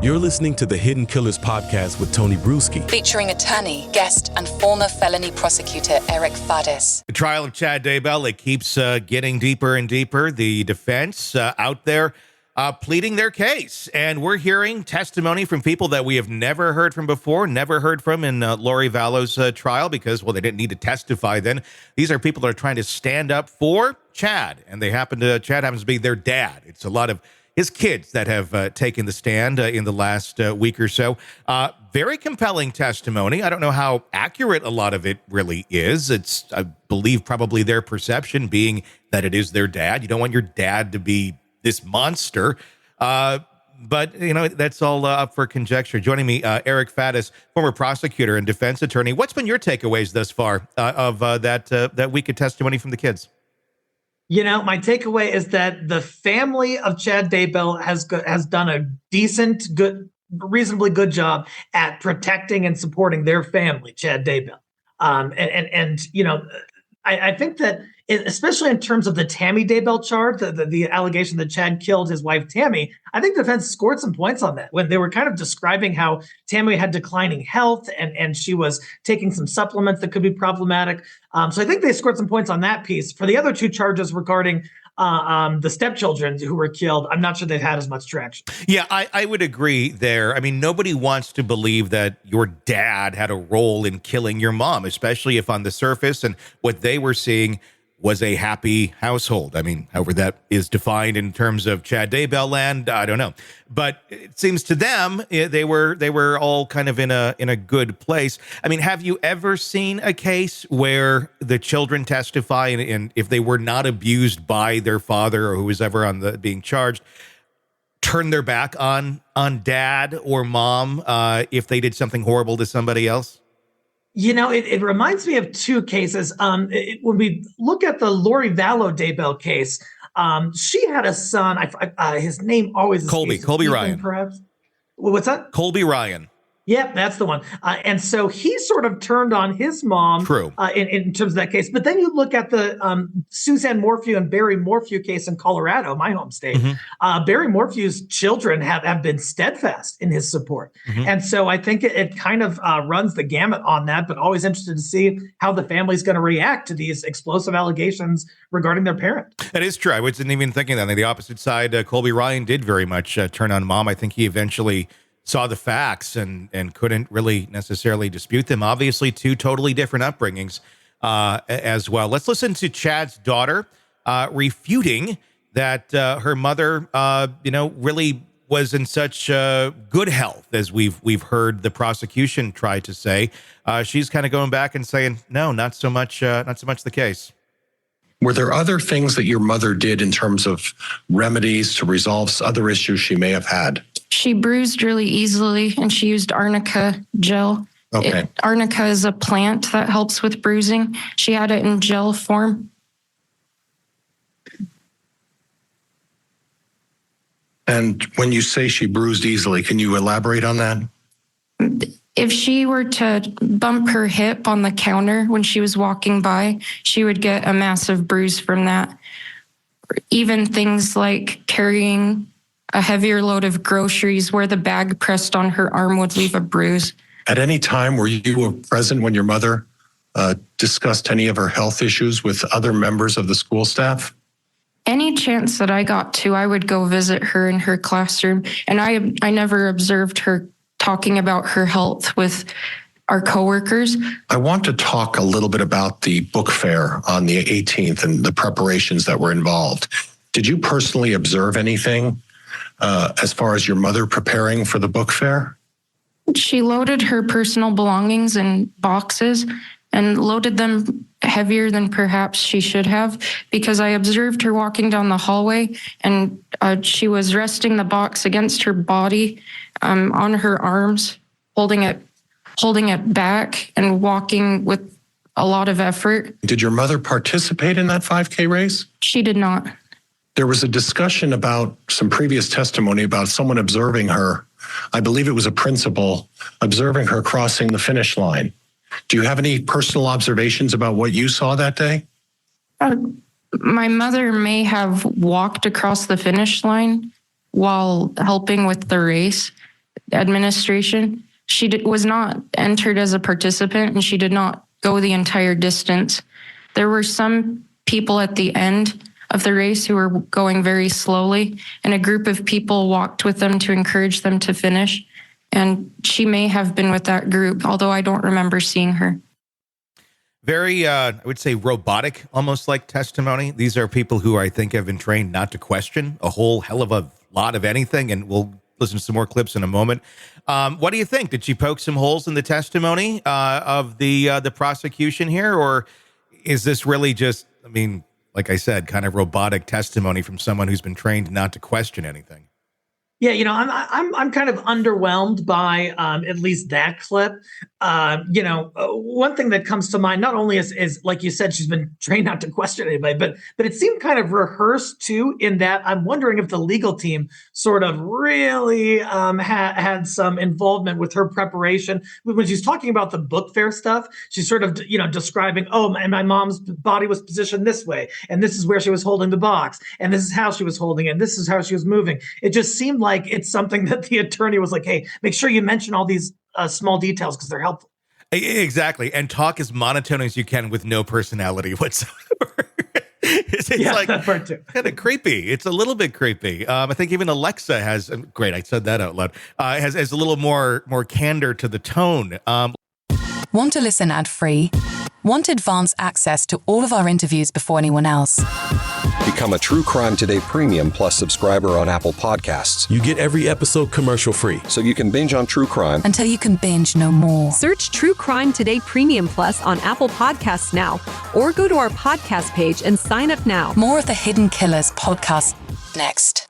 You're listening to the Hidden Killers podcast with Tony Brueski, featuring attorney, guest, and former felony prosecutor Eric Faddis. The trial of Chad Daybell, it keeps getting deeper and deeper. The defense out there pleading their case. And we're hearing testimony from people that we have never heard from before, never heard from in Lori Vallow's trial because, well, they didn't need to testify then. These are people that are trying to stand up for Chad. And Chad happens to be their dad. It's a lot of his kids that have taken the stand in the last week or so. Very compelling testimony. I don't know how accurate a lot of it really is. It's, I believe, probably their perception being that it is their dad. You don't want your dad to be this monster. But, you know, that's all up for conjecture. Joining me, Eric Faddis, former prosecutor and defense attorney. What's been your takeaways thus far of that week of testimony from the kids? You know, my takeaway is that the family of Chad Daybell has done a reasonably good job at protecting and supporting their family, Chad Daybell. And you know, I think that especially in terms of the Tammy Daybell charge, the allegation that Chad killed his wife, Tammy, I think the defense scored some points on that when they were kind of describing how Tammy had declining health and she was taking some supplements that could be problematic. So I think they scored some points on that piece. For the other two charges regarding the stepchildren who were killed, I'm not sure they've had as much traction. Yeah, I would agree there. I mean, nobody wants to believe that your dad had a role in killing your mom, especially if on the surface and what they were seeing was a happy household. I mean, however that is defined in terms of Chad Daybell land, I don't know. But it seems to them they were all kind of in a good place. I mean, have you ever seen a case where the children testify and if they were not abused by their father or who was ever being charged, turn their back on dad or mom if they did something horrible to somebody else? You know, it reminds me of two cases. When we look at the Lori Vallow Daybell case, she had a son. His name always Colby Ethan, Ryan, perhaps. What's that? Colby Ryan. Yep, that's the one. And so he sort of turned on his mom. True. In terms of that case. But then you look at the Suzanne Morphew and Barry Morphew case in Colorado, my home state. Mm-hmm. Barry Morphew's children have been steadfast in his support. Mm-hmm. And so I think it kind of runs the gamut on that, but always interested to see how the family's going to react to these explosive allegations regarding their parent. That is true. I wasn't even thinking that. On the opposite side, Colby Ryan did very much turn on mom. I think he eventually saw the facts and couldn't really necessarily dispute them. Obviously, two totally different upbringings as well. Let's listen to Chad's daughter refuting that her mother, really was in such good health, as we've heard the prosecution try to say. She's kind of going back and saying, no, not so much the case. Were there other things that your mother did in terms of remedies to resolve other issues she may have had? She bruised really easily, and she used arnica gel. Okay. Arnica is a plant that helps with bruising. She had it in gel form. And when you say she bruised easily, can you elaborate on that? If she were to bump her hip on the counter when she was walking by, she would get a massive bruise from that. Even things like carrying a heavier load of groceries where the bag pressed on her arm would leave a bruise. At any time were you present when your mother discussed any of her health issues with other members of the school staff? Any chance that I got to, I would go visit her in her classroom. And I never observed her talking about her health with our coworkers. I want to talk a little bit about the book fair on the 18th and the preparations that were involved. Did you personally observe anything as far as your mother preparing for the book fair? She loaded her personal belongings in boxes and loaded them heavier than perhaps she should have, because I observed her walking down the hallway and she was resting the box against her body on her arms, holding it back and walking with a lot of effort. Did your mother participate in that 5K race? She did not. There was a discussion about some previous testimony about someone observing her. I believe it was a principal observing her crossing the finish line. Do you have any personal observations about what you saw that day? My mother may have walked across the finish line while helping with the race. administration. She was not entered as a participant, and she did not go the entire distance. There were some people at the end of the race who were going very slowly, and a group of people walked with them to encourage them to finish. And she may have been with that group, although I don't remember seeing her. Very, I would say, robotic, almost like testimony. These are people who I think have been trained not to question a whole hell of a lot of anything, and we'll listen to some more clips in a moment. What do you think? Did she poke some holes in the testimony of the prosecution here, or is this really just, I mean, like I said, kind of robotic testimony from someone who's been trained not to question anything? Yeah, I'm kind of underwhelmed by at least that clip. One thing that comes to mind not only is like you said, she's been trained not to question anybody, but it seemed kind of rehearsed too. In that, I'm wondering if the legal team sort of really had some involvement with her preparation when she's talking about the book fair stuff. She's sort of describing, and my mom's body was positioned this way, and this is where she was holding the box, and this is how she was holding it, and this is how she was moving. It just seemed like it's something that the attorney was like, hey, make sure you mention all these small details because they're helpful. Exactly. And talk as monotone as you can with no personality whatsoever. It's like that part too. Kind of creepy. It's a little bit creepy. I think even Alexa has, great, I said that out loud, has a little more candor to the tone. Want to listen ad-free? Want advanced access to all of our interviews before anyone else? Become a True Crime Today Premium Plus subscriber on Apple Podcasts. You get every episode commercial free. So you can binge on true crime until you can binge no more. Search True Crime Today Premium Plus on Apple Podcasts now, or go to our podcast page and sign up now. More of the Hidden Killers podcast next.